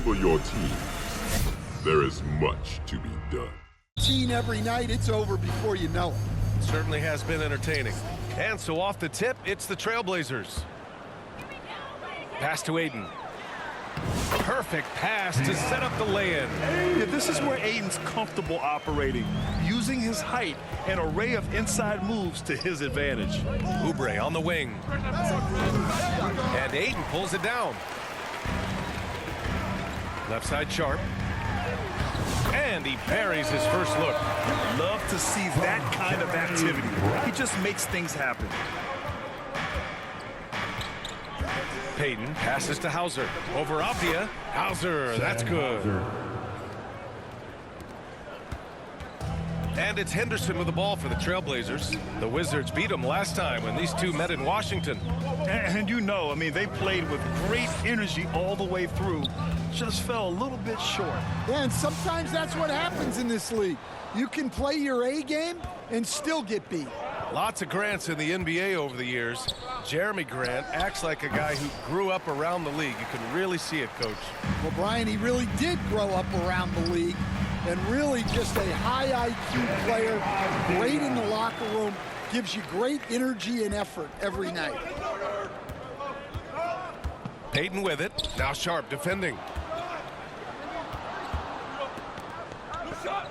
for your team, there is much to be done. Every night, it's over before you know it. Certainly has been entertaining. And so off the tip, it's the Trailblazers. Pass to Aiden. Perfect pass to set up the lay-in. Yeah, this is where Aiden's comfortable operating, using his height and array of inside moves to his advantage. Oubre on the wing. And Aiden pulls it down. Left side Sharp. And he buries his first look. Love to see that kind of activity. He just makes things happen. Payton passes to Hauser. Over Avdia. Hauser, that's good. And it's Henderson with the ball for the Trailblazers. The Wizards beat them last time when these two met in Washington. And you know, I mean, they played with great energy all the way through. Just fell a little bit short. Yeah, and sometimes that's what happens in this league. You can play your A game and still get beat. Lots of Grants in the NBA over the years. Jeremy Grant acts like a guy who grew up around the league. You can really see it, Coach. Well, Brian, he really did grow up around the league and really just a high IQ player, great in the locker room, gives you great energy and effort every night. Payton with it. Now Sharp defending.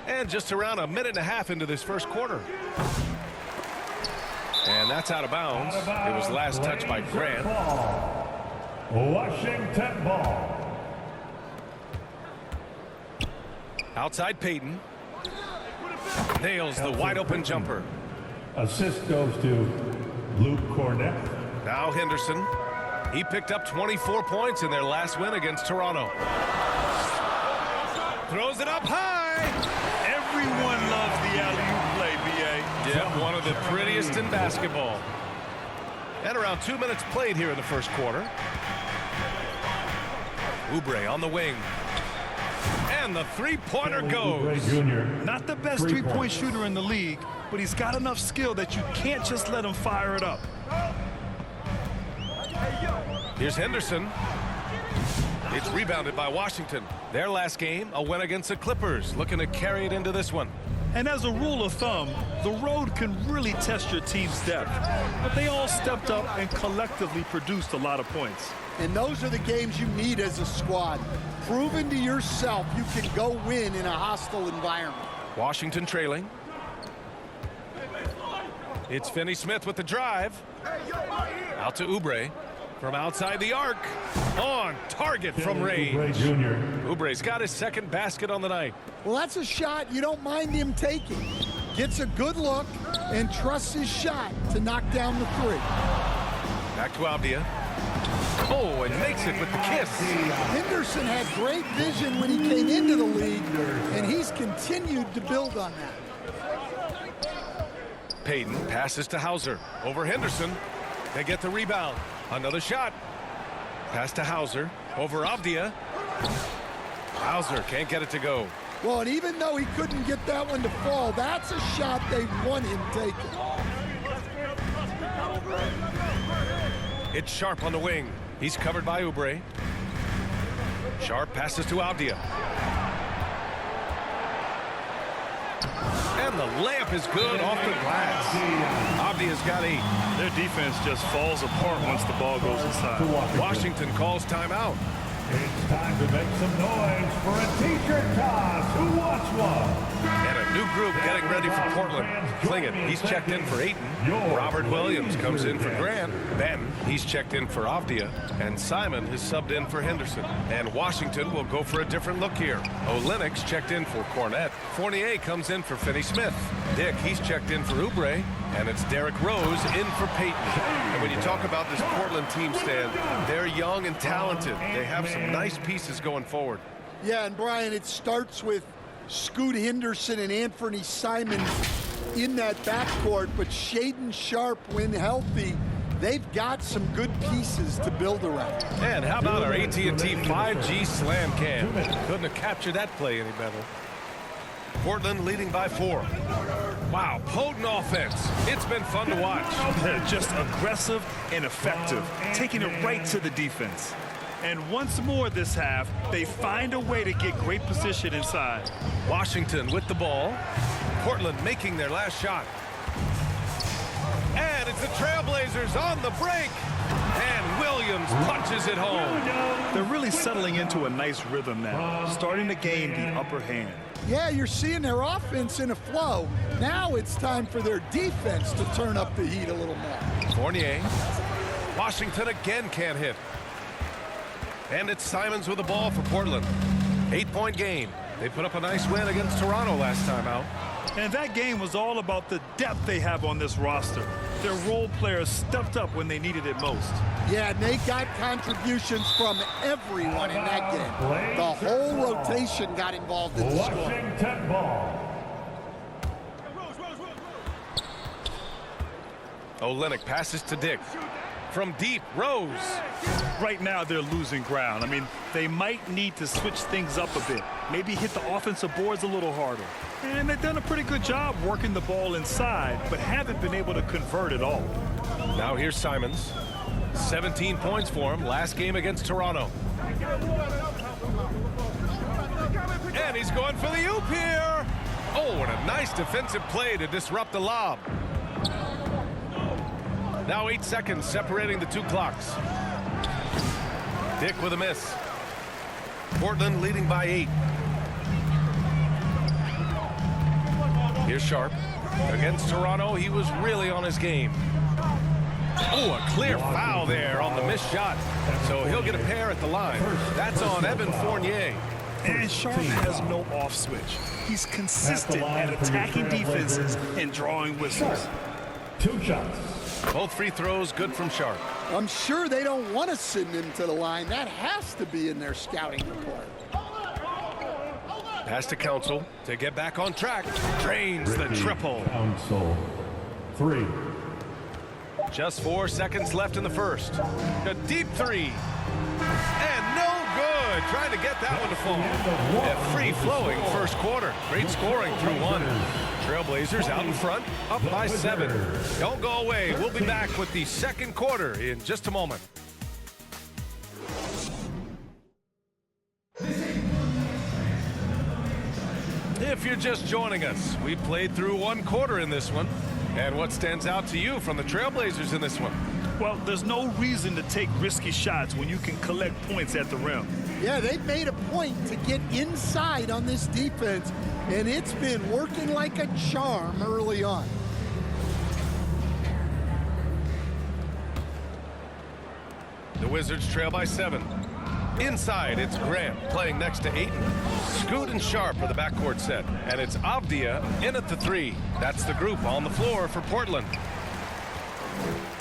And just around a minute and a half into this first quarter. And that's out of bounds. It was last touched by Grant. Washington ball. Outside Payton. Nails the wide open jumper. Assist goes to Luke Cornett. Now Henderson. He picked up 24 points in their last win against Toronto. Throws it up high. Everyone loves the alley-oop play, B.A. Yeah, one of the prettiest in basketball. And around 2 minutes played here in the first quarter. Oubre on the wing. And the three-pointer goes. Not the best three-point shooter in the league, but he's got enough skill that you can't just let him fire it up. Here's Henderson. It's rebounded by Washington. Their last game, a win against the Clippers, looking to carry it into this one. And as a rule of thumb, the road can really test your team's depth. But they all stepped up and collectively produced a lot of points. And those are the games you need as a squad. Proven to yourself you can go win in a hostile environment. Washington trailing. It's Finney-Smith with the drive. Out to Oubre. From outside the arc. On target from range. Oubre's got his second basket on the night. Well, that's a shot you don't mind him taking. Gets a good look and trusts his shot to knock down the three. Back to Avdia. Oh, and makes it with the kiss. Henderson had great vision when he came into the league, and he's continued to build on that. Payton passes to Hauser. Over Henderson. They get the rebound. Another shot. Pass to Hauser. Over Avdia. Hauser can't get it to go. Well, and even though he couldn't get that one to fall, that's a shot they want him taking. It's Sharp on the wing. He's covered by Oubre. Sharp passes to Avdia. And the layup is good off the glass. Avdia's got 8. Their defense just falls apart once the ball goes inside. Washington calls timeout. It's time to make some noise for a t-shirt toss. Who wants one? And a new group getting ready for Portland. Klingett, he's checked in for Ayton. Robert Williams comes in for Grant. Ben, he's checked in for Avdia. And Simon has subbed in for Henderson. And Washington will go for a different look here. Olenek's checked in for Cornett. Fournier comes in for Finney-Smith. Dick, he's checked in for Oubre. And it's Derrick Rose in for Payton. And when you talk about this Portland team, Stan, they're young and talented. They have some nice pieces going forward. Yeah, and Brian, it starts with Scoot Henderson and Anthony Simon in that backcourt, but Shaedon Sharpe, when healthy, they've got some good pieces to build around. And how about our AT&T 5G slam cam? Couldn't have captured that play any better. Portland leading by 4. Wow, potent offense. It's been fun to watch. They're just aggressive and effective, taking it right to the defense. And once more this half, they find a way to get great position inside. Washington with the ball. Portland making their last shot. And it's the Trailblazers on the break. And Williams punches it home. They're really settling into a nice rhythm now, starting to gain the upper hand. Yeah, you're seeing their offense in a flow. Now it's time for their defense to turn up the heat a little more. Fournier. Washington again can't hit. And it's Simons with the ball for Portland. 8-point game. They put up a nice win against Toronto last time out. And that game was all about the depth they have on this roster. Their role players stepped up when they needed it most. Yeah, and they got contributions from everyone in that game. The whole rotation got involved in the score. Washington ball. Olynyk passes to Dick. From deep, Rose. Right now, they're losing ground. I mean, they might need to switch things up a bit. Maybe hit the offensive boards a little harder. And they've done a pretty good job working the ball inside, but haven't been able to convert at all. Now here's Simons. 17 points for him last game against Toronto. And he's going for the oop here. Oh, and a nice defensive play to disrupt the lob. Now 8 seconds separating the two clocks. Dick with a miss. Portland leading by 8. Here's Sharp. Against Toronto, he was really on his game. Oh, a clear foul there on the missed shot. So he'll get a pair at the line. That's on Evan Fournier. And Sharp has no off switch. He's consistent at attacking defenses and drawing whistles. 2 shots. Both free throws good from Sharp. I'm sure they don't want to send him to the line. That has to be in their scouting report. Pass to Council to get back on track. Drains the triple. Council. 3. Just 4 seconds left in the first. A deep three. And no good. Trying to get that one to fall. A free-flowing first quarter. Great scoring through 1. Trailblazers out in front, up by 7. Don't go away. We'll be back with the second quarter in just a moment. If you're just joining us, we played through 1 quarter in this one. And what stands out to you from the Trailblazers in this one? Well, there's no reason to take risky shots when you can collect points at the rim. Yeah, they've made a point to get inside on this defense, and it's been working like a charm early on. The Wizards trail by 7. Inside, it's Grant playing next to Ayton. Scoot and Sharp are the backcourt set. And it's Avdia in at the 3. That's the group on the floor for Portland.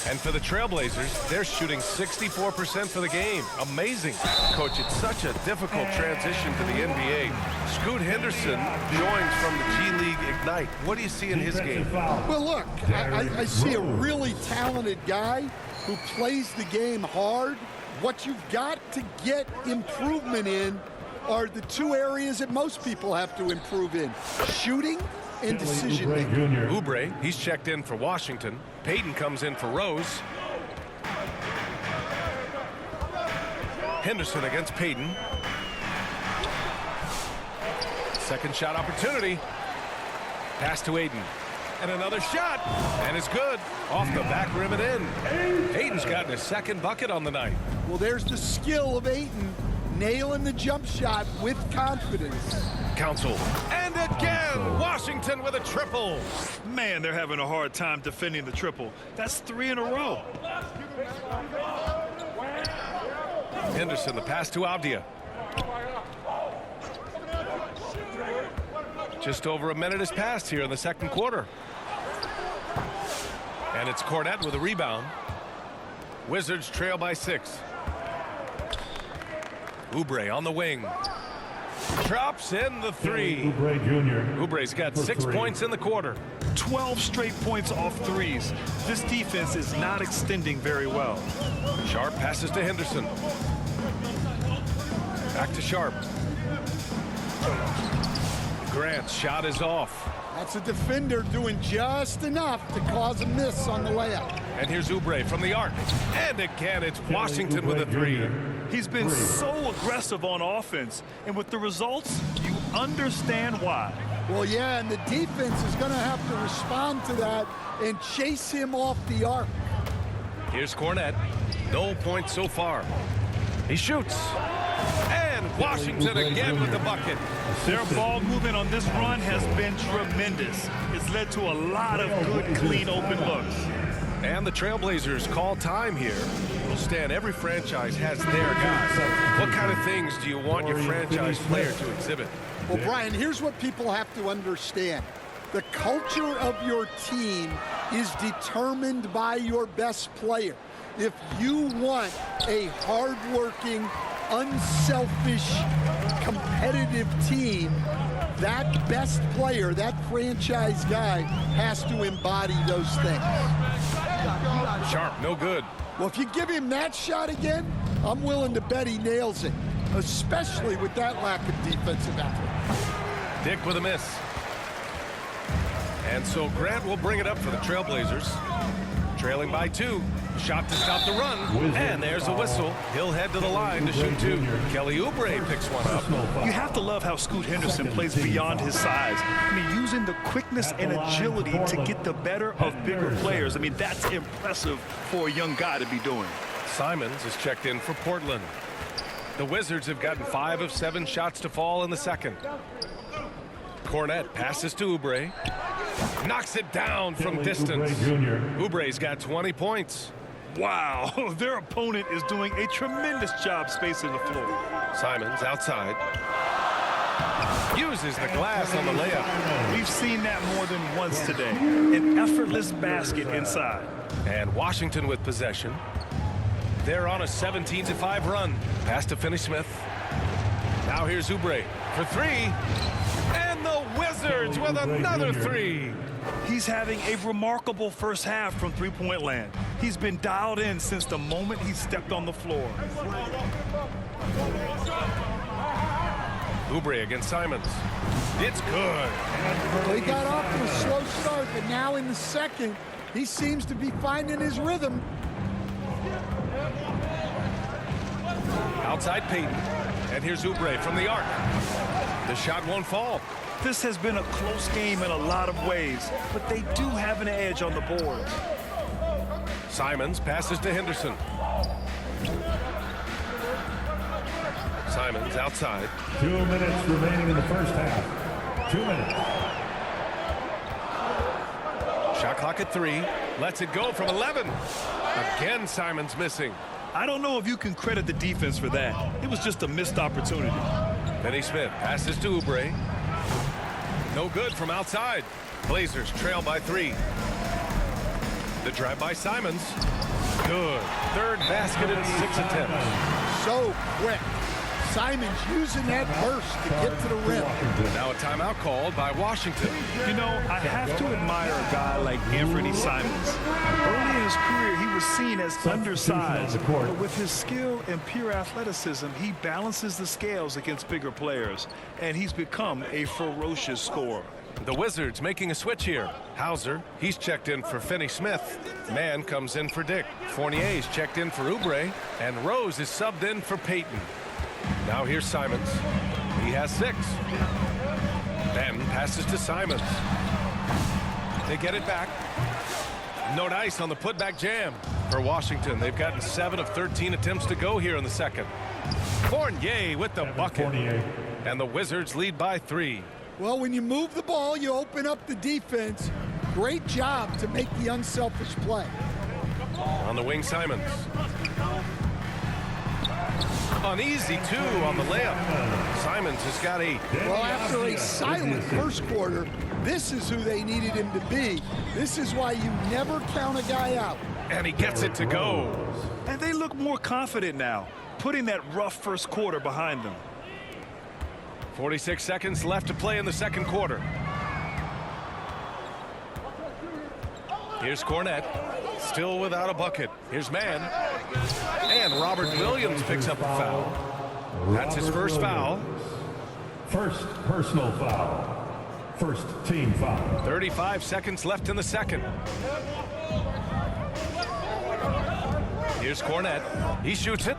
And for the Trailblazers, they're shooting 64% for the game. Amazing. Coach, it's such a difficult transition to the NBA. Scoot Henderson joins from the G League Ignite. What do you see in his game? Well, look, I see a really talented guy who plays the game hard. What you've got to get improvement in are the 2 areas that most people have to improve in: shooting and decision making. Oubre, he's checked in for Washington. Payton comes in for Rose. Henderson against Payton. Second shot opportunity. Pass to Ayton. And another shot. And it's good. Off the back rim and in. Ayton's gotten his second bucket on the night. Well, there's the skill of Ayton, nailing the jump shot with confidence. Council. And again, Washington with a triple. Man, they're having a hard time defending the triple. That's 3 in a row. Henderson, the pass to Avdia. Just over a minute has passed here in the second quarter. And it's Cornette with a rebound. Wizards trail by 6. Oubre on the wing. Drops in the 3. Oubre Jr. Oubre's got 6 points in the quarter. 12 straight points off threes. This defense is not extending very well. Sharp passes to Henderson. Back to Sharp. Grant's shot is off. That's a defender doing just enough to cause a miss on the layup. And here's Oubre from the arc. And again, it's Washington with a three. He's been so aggressive on offense, and with the results, you understand why. Well, yeah, and the defense is going to have to respond to that and chase him off the arc. Here's Cornette. No points so far. He shoots. And Washington again with the bucket. Their ball movement on this run has been tremendous. It's led to a lot of good, clean, open looks. And the Trailblazers call time here. Well, Stan, every franchise has their guys. What kind of things do you want your franchise player to exhibit? Well, Brian, here's what people have to understand. The culture of your team is determined by your best player. If you want a hardworking, unselfish, competitive team, that best player, that franchise guy, has to embody those things. Sharp, no good. Well, if you give him that shot again, I'm willing to bet he nails it, especially with that lack of defensive effort. Dick with a miss. And so Grant will bring it up for the Trailblazers. Trailing by 2. Shot to stop the run. And there's a whistle. He'll head to the line to shoot 2. Kelly Oubre picks one up. You have to love how Scoot Henderson plays beyond his size. I mean, using the quickness and agility to get the better of bigger players. I mean, that's impressive for a young guy to be doing. Simons is checked in for Portland. The Wizards have gotten 5 of 7 shots to fall in the second. Cornette passes to Oubre. Knocks it down from distance. Oubre's got 20 points. Wow, their opponent is doing a tremendous job spacing the floor. Simons outside. Uses the glass on the layup. We've seen that more than once today. An effortless basket inside. And Washington with possession. They're on a 17-5 run. Pass to Finney-Smith. Now here's Oubre for 3. And the Wizards with another 3. He's having a remarkable first half from three-point land. He's been dialed in since the moment he stepped on the floor. Oubre against Simons. It's good. Well, he got off to a slow start, but now in the second, he seems to be finding his rhythm. Outside Payton. And here's Oubre from the arc. The shot won't fall. This has been a close game in a lot of ways, but they do have an edge on the board. Simons passes to Henderson. Simons outside. 2 minutes remaining in the first half. 2 minutes. Shot clock at 3. Lets it go from 11. Again, Simons missing. I don't know if you can credit the defense for that. It was just a missed opportunity. Finney-Smith passes to Oubre. No good from outside. Blazers trail by 3. The drive by Simons. Good. Third basket in 6 attempts. So quick. Simons using that burst to get to the rim. Now a timeout called by Washington. You know, I have to admire a guy like Anthony Simons. Early in his career, he was seen as undersized, but with his skill and pure athleticism, he balances the scales against bigger players, and he's become a ferocious scorer. The Wizards making a switch here. Hauser, he's checked in for Finney-Smith. Mann comes in for Dick. Fournier's checked in for Oubre, and Rose is subbed in for Payton. Now here's Simons. He has 6. Ben passes to Simons. They get it back. No dice on the putback jam for Washington. They've gotten 7 of 13 attempts to go here in the second. Fournier with the bucket. And the Wizards lead by 3. Well, when you move the ball, you open up the defense. Great job to make the unselfish play. On the wing, Simons. Uneasy, 2 on the layup. Simons has got 8. Well, after a silent first quarter, this is who they needed him to be. This is why you never count a guy out. And he gets it to go. And they look more confident now, putting that rough first quarter behind them. 46 seconds left to play in the second quarter. Here's Cornette, still without a bucket. Here's Mann. And Robert Williams picks up a foul. That's his first foul. First personal foul. First team foul. 35 seconds left in the second. Here's Cornette. He shoots it.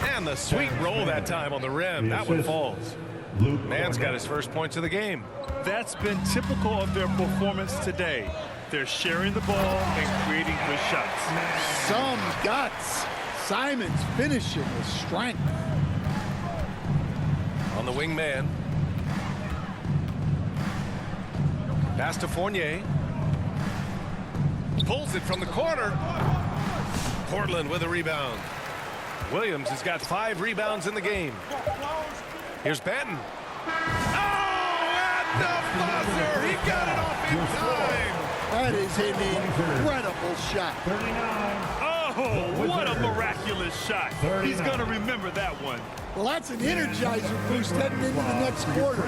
And the sweet roll that time on the rim. That one falls. Man's got his first points of the game. That's been typical of their performance today. They're sharing the ball and creating good shots. Some guts. Simon's finishing with strength. On the wing man. Pass to Fournier. Pulls it from the corner. Portland with a rebound. Williams has got 5 rebounds in the game. Here's Benton. Oh, at the buzzer! He got it off in time! That is an incredible shot. 39. Oh, what a miraculous shot. He's going to remember that one. Well, that's an energizer boost heading into the next quarter.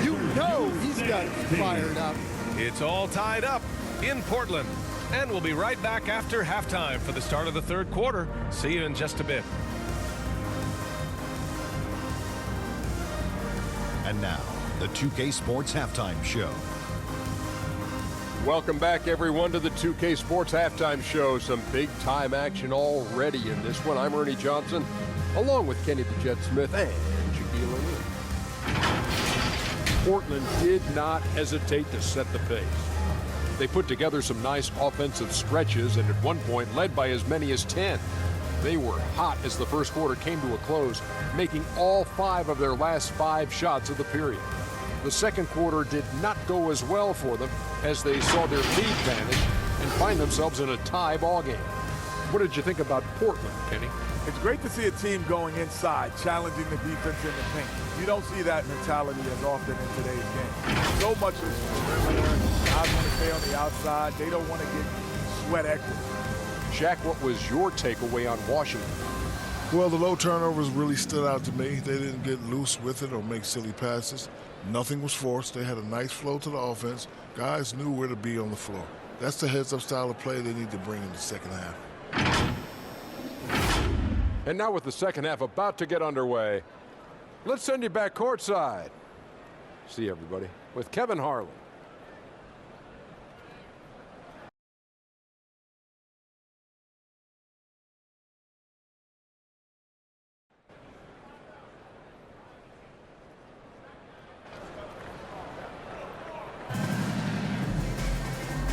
You know he's got to be fired up. It's all tied up in Portland. And we'll be right back after halftime for the start of the third quarter. See you in just a bit. And now, the 2K Sports Halftime Show. Welcome back, everyone, to the 2K Sports Halftime Show. Some big-time action already in this one. I'm Ernie Johnson, along with Kenny the Jet Smith and Shaquille O'Neal. Portland did not hesitate to set the pace. They put together some nice offensive stretches and at one point led by as many as 10. They were hot as the first quarter came to a close, making all 5 of their last 5 shots of the period. The second quarter did not go as well for them as they saw their lead vanish and find themselves in a tie ball game. What did you think about Portland, Kenny? It's great to see a team going inside, challenging the defense in the paint. You don't see that mentality as often in today's game. So much is perimeter. Guys want to stay on the outside. They don't want to get sweat equity. Shaq, what was your takeaway on Washington? Well, the low turnovers really stood out to me. They didn't get loose with it or make silly passes. Nothing was forced. They had a nice flow to the offense. Guys knew where to be on the floor. That's the heads-up style of play they need to bring in the second half. And now with the second half about to get underway, let's send you back courtside. See you, everybody, with Kevin Harlan.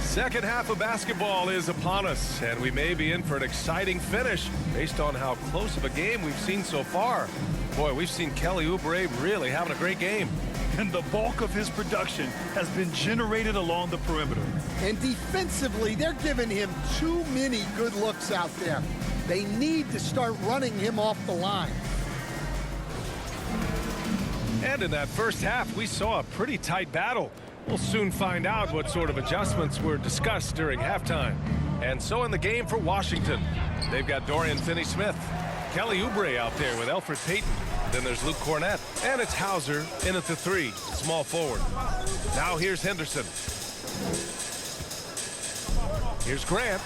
Second half of basketball is upon us, and we may be in for an exciting finish based on how close of a game we've seen so far. Boy, we've seen Kelly Oubre really having a great game. And the bulk of his production has been generated along the perimeter. And defensively, they're giving him too many good looks out there. They need to start running him off the line. And in that first half, we saw a pretty tight battle. We'll soon find out what sort of adjustments were discussed during halftime. And so in the game for Washington, they've got Dorian Finney-Smith, Kelly Oubre out there with Elfrid Payton. Then there's Luke Cornette, and it's Hauser in at the 3, small forward. Now here's Henderson. Here's Grant.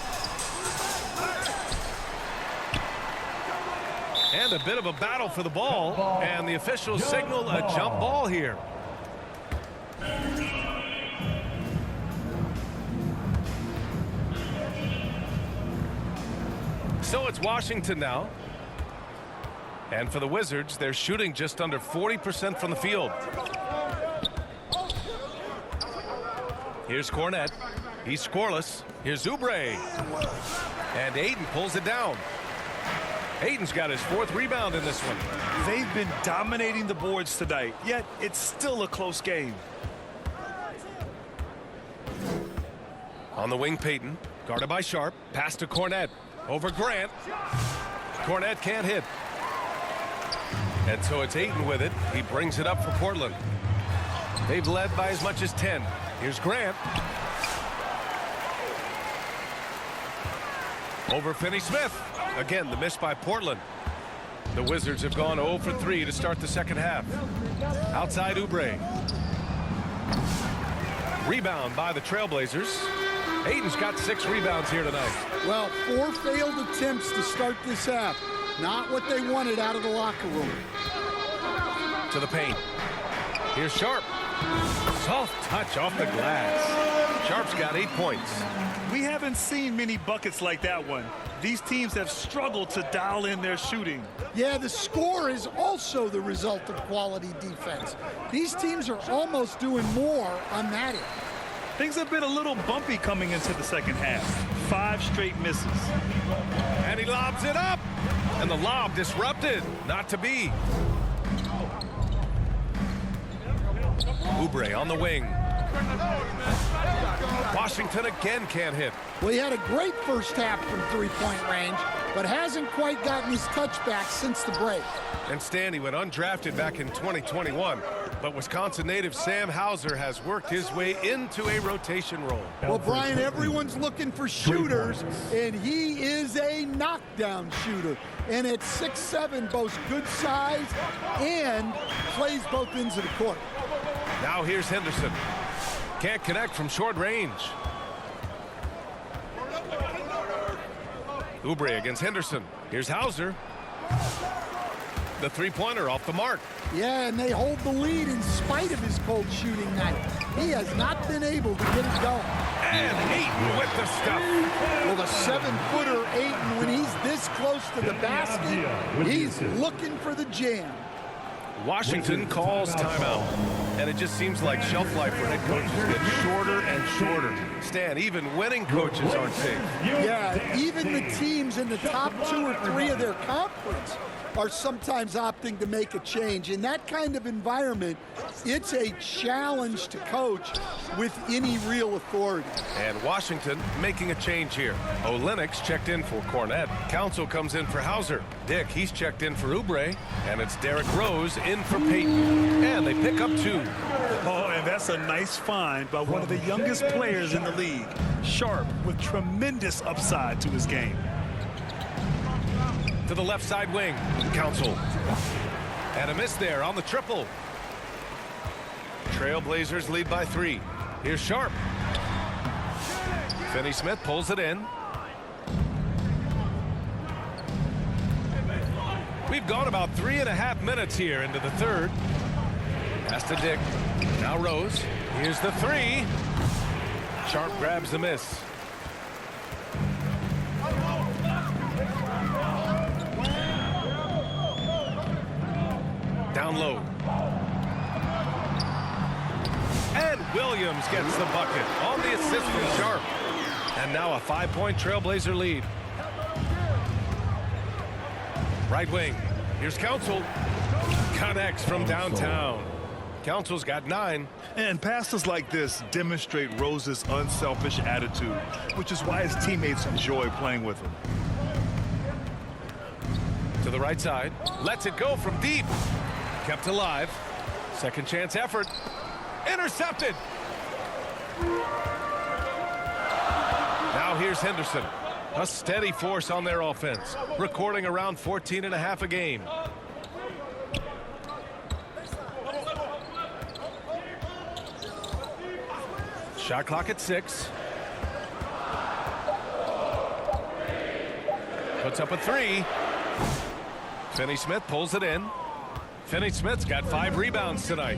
And a bit of a battle for the ball, and the officials signal a jump ball here. So it's Washington now. And for the Wizards, they're shooting just under 40% from the field. Here's Cornette. He's scoreless. Here's Oubre. And Ayton pulls it down. Ayton's got his 4th rebound in this one. They've been dominating the boards tonight, yet it's still a close game. On the wing, Payton, guarded by Sharp. Pass to Cornette. Over Grant. Cornette can't hit. And so it's Ayton with it. He brings it up for Portland. They've led by as much as 10. Here's Grant. Over Finney-Smith. Again, the miss by Portland. The Wizards have gone 0 for 3 to start the second half. Outside Oubre. Rebound by the Trailblazers. Ayton's got 6 rebounds here tonight. Well, 4 failed attempts to start this half. Not what they wanted out of the locker room. To the paint. Here's Sharp. Soft touch off the glass. Sharp's got 8 points. We haven't seen many buckets like that one. These teams have struggled to dial in their shooting. Yeah, the score is also the result of quality defense. These teams are almost doing more on that end. Things have been a little bumpy coming into the second half. 5 straight misses. And he lobs it up. And the lob disrupted. Not to be. Oubre on the wing. Washington again can't hit. Well, he had a great first half from three-point range, but hasn't quite gotten his touch back since the break. And Stan, he went undrafted back in 2021. But Wisconsin native Sam Hauser has worked his way into a rotation role. Well, Brian, everyone's looking for shooters, and he is a knockdown shooter. And at 6'7", boasts good size and plays both ends of the court. Now here's Henderson. Can't connect from short range. Oubre against Henderson. Here's Hauser. The three-pointer off the mark. Yeah, and they hold the lead in spite of his cold shooting night. He has not been able to get it going. And Ayton with the stuff. Well, the 7-footer Ayton, when he's this close to the basket, he's looking for the jam. Washington calls timeout. And it just seems like shelf life for head coaches gets shorter and shorter. Stan, even winning coaches aren't safe. Yeah, even the teams in the top 2 or 3 of their conference are sometimes opting to make a change. In that kind of environment, it's a challenge to coach with any real authority. And Washington making a change here. Olenek's checked in for Cornette. Council comes in for Hauser. Dick, he's checked in for Oubre. And it's Derrick Rose in for Payton. And they pick up 2. Oh, and that's a nice find by one of the youngest players in the league. Sharp with tremendous upside to his game. To the left side wing. Council. And a miss there on the triple. Trailblazers lead by 3. Here's Sharp. Finney-Smith pulls it in. We've gone about 3.5 minutes here into the third. Pass to Dick. Now Rose. Here's the 3. Sharp grabs the miss. Down low. And Williams gets the bucket on the assist from Sharp. And now a 5-point Trailblazer lead. Right wing. Here's Council. Connects from downtown. Council's got 9. And passes like this demonstrate Rose's unselfish attitude, which is why his teammates enjoy playing with him. To the right side. Lets it go from deep. Kept alive. Second chance effort. Intercepted. Now here's Henderson. A steady force on their offense. Recording around 14.5 a game. Shot clock at 6. Puts up a 3. Finney-Smith pulls it in. Finney-Smith's got 5 rebounds tonight.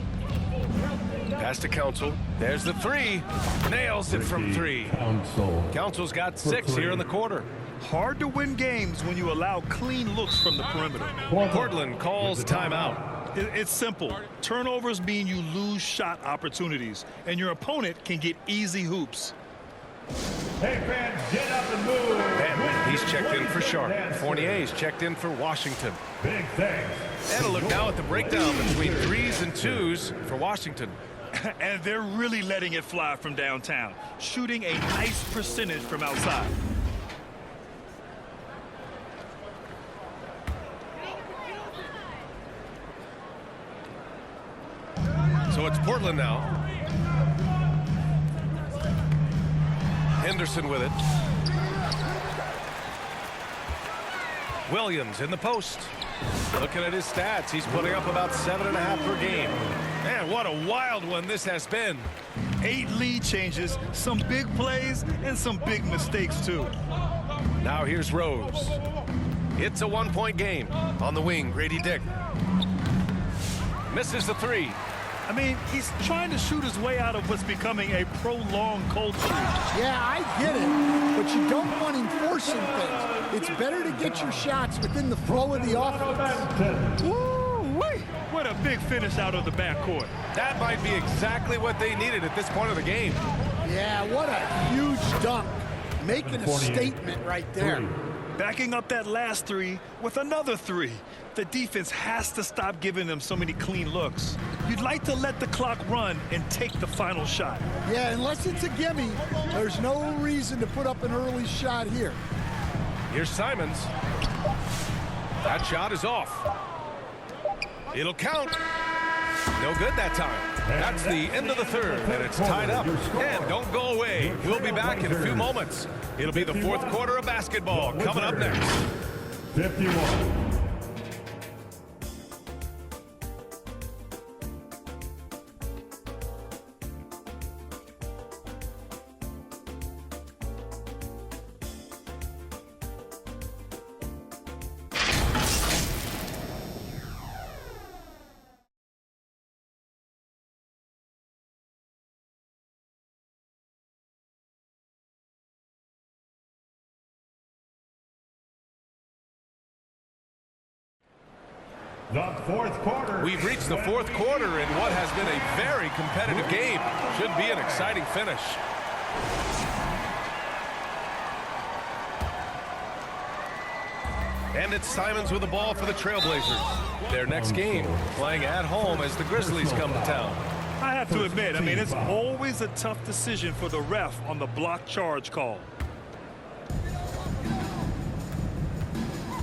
Pass to Council. There's the 3. Nails it from 3. Council's got 6 here in the quarter. Hard to win games when you allow clean looks from the perimeter. Portland calls timeout. It's simple. Turnovers mean you lose shot opportunities, and your opponent can get easy hoops. Hey, fans, get up and move. And he's checked in for Sharp. Fournier's checked in for Washington. Big thanks. And a look now at the breakdown between 3s and 2s for Washington. And they're really letting it fly from downtown, shooting a nice percentage from outside. So it's Portland now. Henderson with it. Williams in the post. Looking at his stats, he's putting up about 7.5 per game. Man, what a wild one this has been. 8 lead changes, some big plays, and some big mistakes, too. Now here's Rose. It's a 1-point game. On the wing, Grady Dick. Misses the 3. I mean, he's trying to shoot his way out of what's becoming a prolonged cold streak. Yeah, I get it, but you don't want him forcing things. It's better to get your shots within the flow of the offense. Woo-wee! What a big finish out of the backcourt. That might be exactly what they needed at this point of the game. Yeah, what a huge dunk. Making a statement right there. Backing up that last three with another three. The defense has to stop giving them so many clean looks. You'd like to let the clock run and take the final shot. Yeah, unless it's a gimme, there's no reason to put up an early shot here. Here's Simons. That shot is off. It'll count. No good that time. That's the end of the third, and it's tied up. And don't go away. We'll be back in a few moments. It'll be the fourth quarter of basketball coming up next. 51. The fourth quarter. We've reached the fourth quarter in what has been a very competitive game. Should be an exciting finish. And it's Simons with the ball for the Trailblazers. Their next game, playing at home as the Grizzlies come to town. I have to admit, I mean, it's always a tough decision for the ref on the block charge call.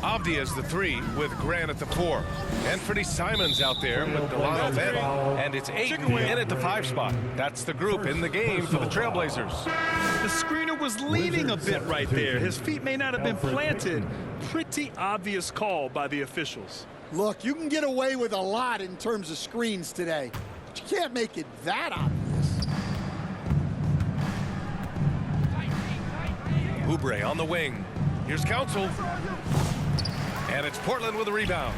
Avdia's the 3 with Grant at the 4. Anthony Simons out there with Delano Benn. And it's Ayton in at the 5 spot. That's the group in the game for the Trailblazers. The screener was leaning a bit right there. His feet may not have been planted. Pretty obvious call by the officials. Look, you can get away with a lot in terms of screens today, but you can't make it that obvious. Oubre on the wing. Here's Council. And it's Portland with a rebound.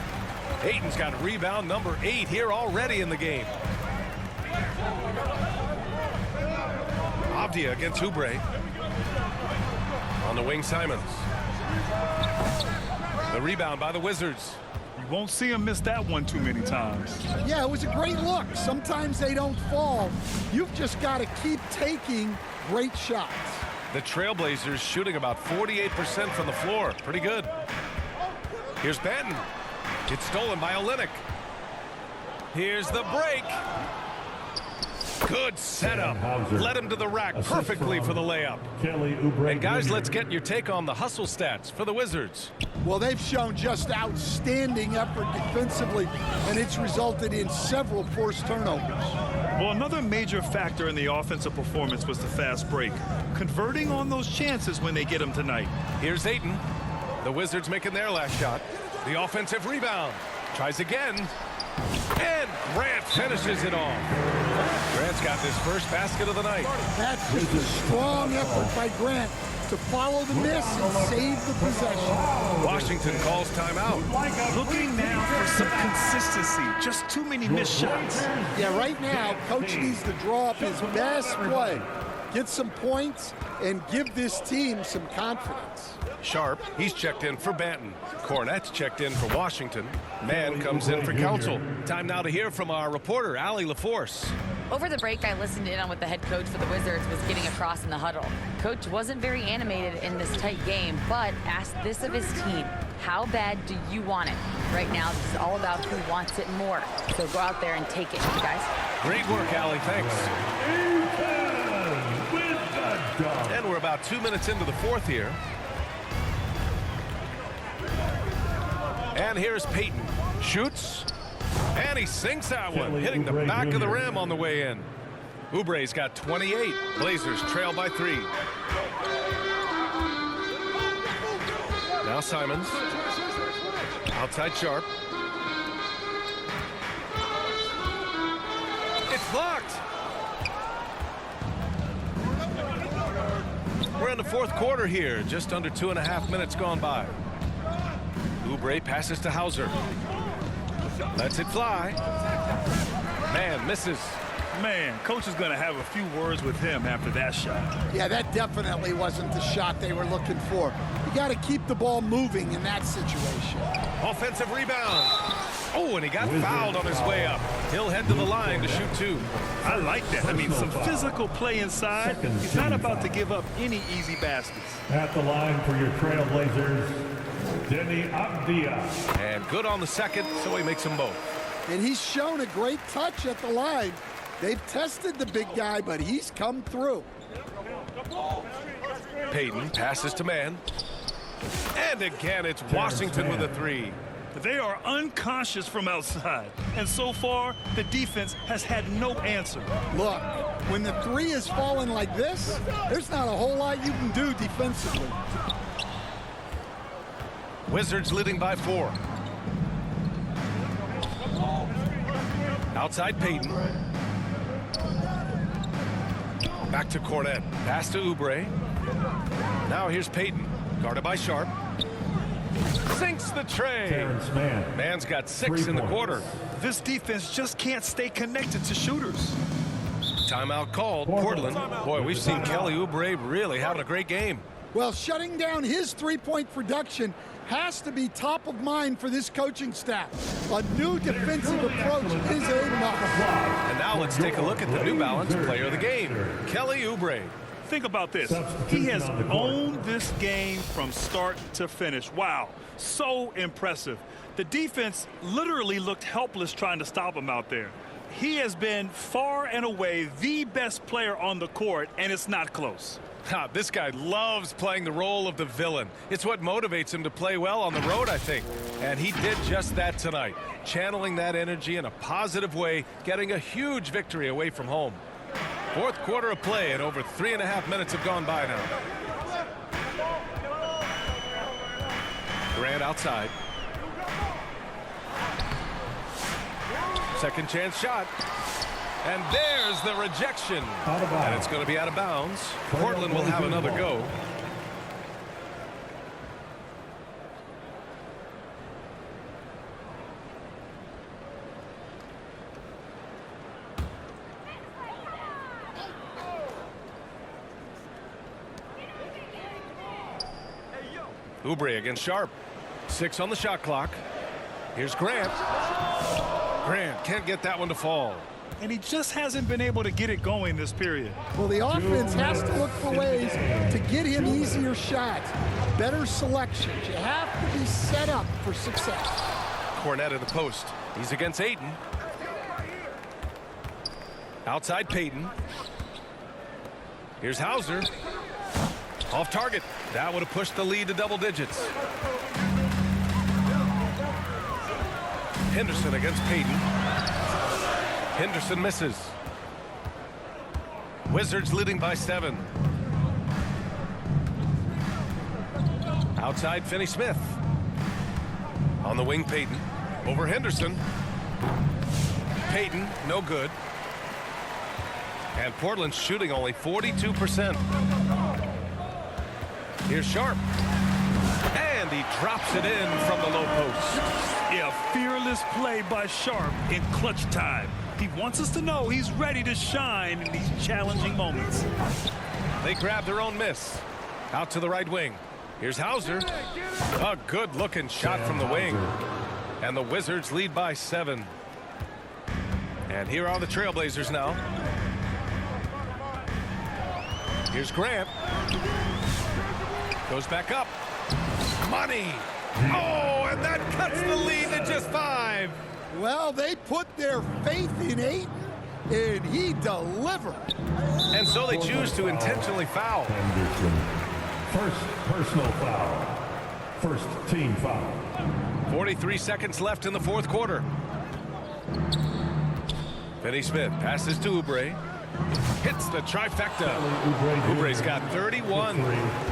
Ayton's got rebound number 8 here already in the game. Avdia against Oubre. On the wing, Simons. The rebound by the Wizards. You won't see him miss that one too many times. Yeah, it was a great look. Sometimes they don't fall. You've just got to keep taking great shots. The Trailblazers shooting about 48% from the floor. Pretty good. Here's Benton. It's stolen by Olynyk. Here's the break. Good setup. Led him to the rack perfectly for the layup. And guys, let's get your take on the hustle stats for the Wizards. Well, they've shown just outstanding effort defensively, and it's resulted in several forced turnovers. Well, another major factor in the offensive performance was the fast break. Converting on those chances when they get them tonight. Here's Ayton. The Wizards making their last shot. The offensive rebound. Tries again. And Grant finishes it off. Grant's got his first basket of the night. That's just a strong effort by Grant to follow the miss and save the possession. Washington calls timeout. Looking now for some consistency. Just too many missed shots. Yeah, right now, Coach needs to draw up his best play, get some points, and give this team some confidence. Sharp, he's checked in for Banton. Cornette's checked in for Washington. Mann comes in for Council. Time now to hear from our reporter, Allie LaForce. Over the break, I listened in on what the head coach for the Wizards was getting across in the huddle. Coach wasn't very animated in this tight game, but asked this of his team. How bad do you want it? Right now, this is all about who wants it more. So go out there and take it, you guys. Great work, Allie. Thanks. And we're about 2 minutes into the fourth here. And here's Payton. Shoots. And he sinks that one, hitting the back of the rim on the way in. Oubre's got 28. Blazers trail by 3. Now Simons. Outside Sharp. It's blocked. We're in the fourth quarter here. Just under 2.5 minutes gone by. Oubre passes to Hauser. Lets it fly. Man misses. Man, coach is going to have a few words with him after that shot. Yeah, that definitely wasn't the shot they were looking for. You got to keep the ball moving in that situation. Offensive rebound. Oh, and he got fouled on his way up. He'll head to the line to shoot 2. I like that. I mean, some physical play inside. He's not about to give up any easy baskets. At the line for your Trailblazers, Denny Avdia. And good on the second, so he makes them both. And he's shown a great touch at the line. They've tested the big guy, but he's come through. Payton passes to man. And again, it's Washington with a 3. They are unconscious from outside. And so far, the defense has had no answer. Look, when the 3 is falling like this, there's not a whole lot you can do defensively. Wizards leading by 4. Outside Payton. Back to Cornet. Pass to Oubre. Now here's Payton. Guarded by Sharp. Sinks the tray. Man's got 6 in the quarter. This defense just can't stay connected to shooters. Timeout called. Portland. Boy, we've seen Kelly Oubre really having a great game. Well, shutting down his three-point production has to be top of mind for this coaching staff. A new defensive approach is a must. And now let's take a look at the New Balance player of the game, Kelly Oubre. Think about this. He has owned this game from start to finish. Wow, so impressive. The defense literally looked helpless trying to stop him out there. He has been far and away the best player on the court, and it's not close. This guy loves playing the role of the villain. It's what motivates him to play well on the road, I think. And he did just that tonight, channeling that energy in a positive way, getting a huge victory away from home. Fourth quarter of play, and over 3.5 minutes have gone by now. Grant outside. Second chance shot. And there's the rejection. And it's going to be out of bounds. Portland will have another go. Oubre against Sharp. 6 on the shot clock. Here's Grant. Grant can't get that one to fall. And he just hasn't been able to get it going this period. Well, the offense has to look for ways to get him easier shots, better selections. You have to be set up for success. Cornet at the post. He's against Ayton. Outside Payton. Here's Hauser. Off target. That would have pushed the lead to double digits. Henderson against Payton. Henderson misses. Wizards leading by 7. Outside Finney-Smith. On the wing, Payton. Over Henderson. Payton, no good. And Portland shooting only 42%. Here's Sharp. And he drops it in from the low post. Yeah, fearless play by Sharp in clutch time. He wants us to know he's ready to shine in these challenging moments. They grab their own miss. Out to the right wing. Here's Hauser. A good-looking shot from the wing. And the Wizards lead by 7. And here are the Trailblazers now. Here's Grant. Goes back up. Money. Oh, and that cuts the lead to just 5. Well, they put their faith in Ayton, and he delivered. And so they choose to intentionally foul. Henderson. First personal foul. First team foul. 43 seconds left in the fourth quarter. Finney-Smith passes to Oubre. Hits the trifecta. Oubre's got 31.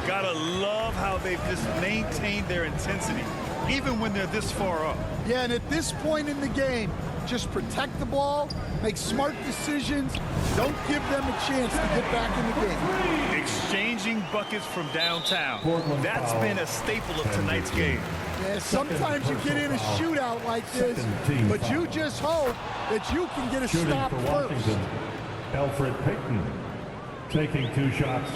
Gotta love how they've just maintained their intensity. even when they're this far up. Yeah, and at this point in the game, just protect the ball, make smart decisions, don't give them a chance to get back in the game. Exchanging buckets from downtown. That's been a staple of tonight's game. Yeah, sometimes you get in a shootout like this, but you just hope that you can get a stop first. Alfred Payton taking 2 shots.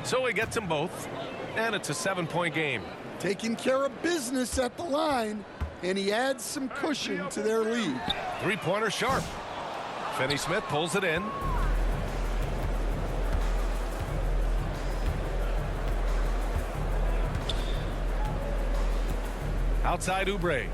So he gets them both, and it's a 7-point game. Taking care of business at the line, and he adds some cushion to their lead. Three-pointer sharp. Finney-Smith pulls it in. Outside Oubre.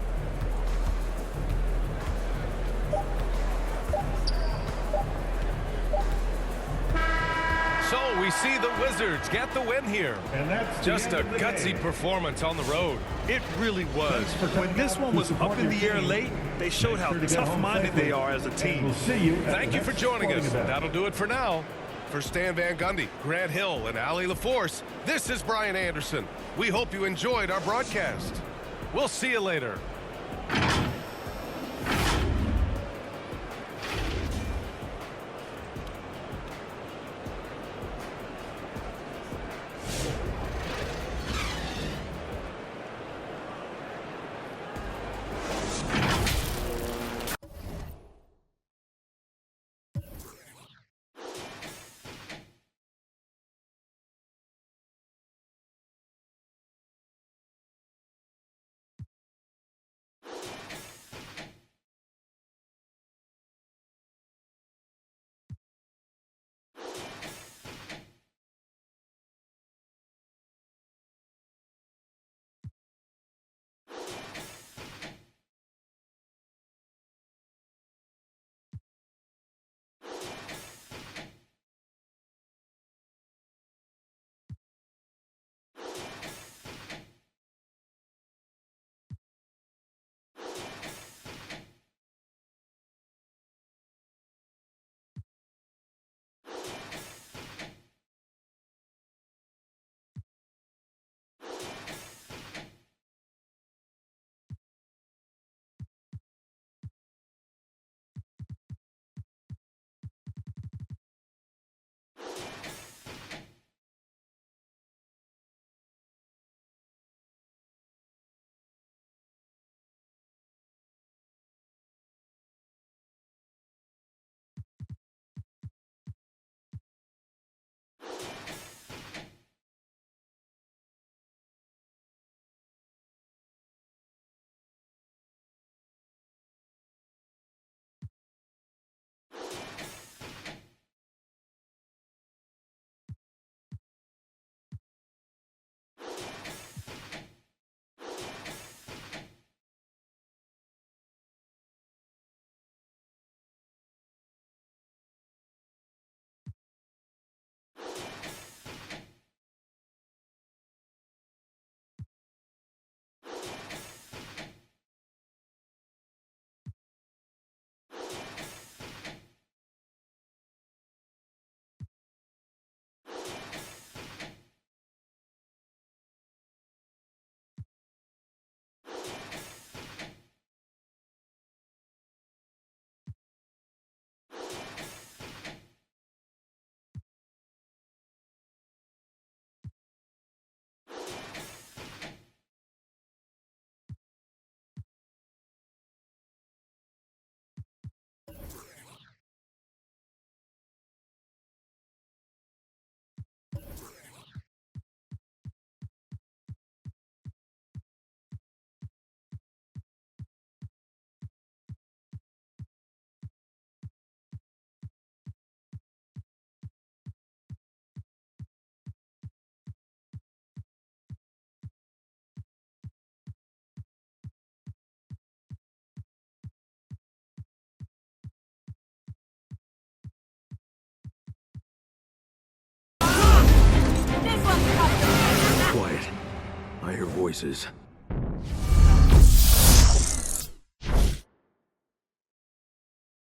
So we see the Wizards get the win here. And that's just a gutsy performance on the road. It really was. When this one was up in the air late, they showed how tough-minded they are as a team. We'll see you. Thank you for joining us. That'll do it for now. For Stan Van Gundy, Grant Hill, and Allie LaForce, this is Brian Anderson. We hope you enjoyed our broadcast. We'll see you later. Quiet. I hear voices.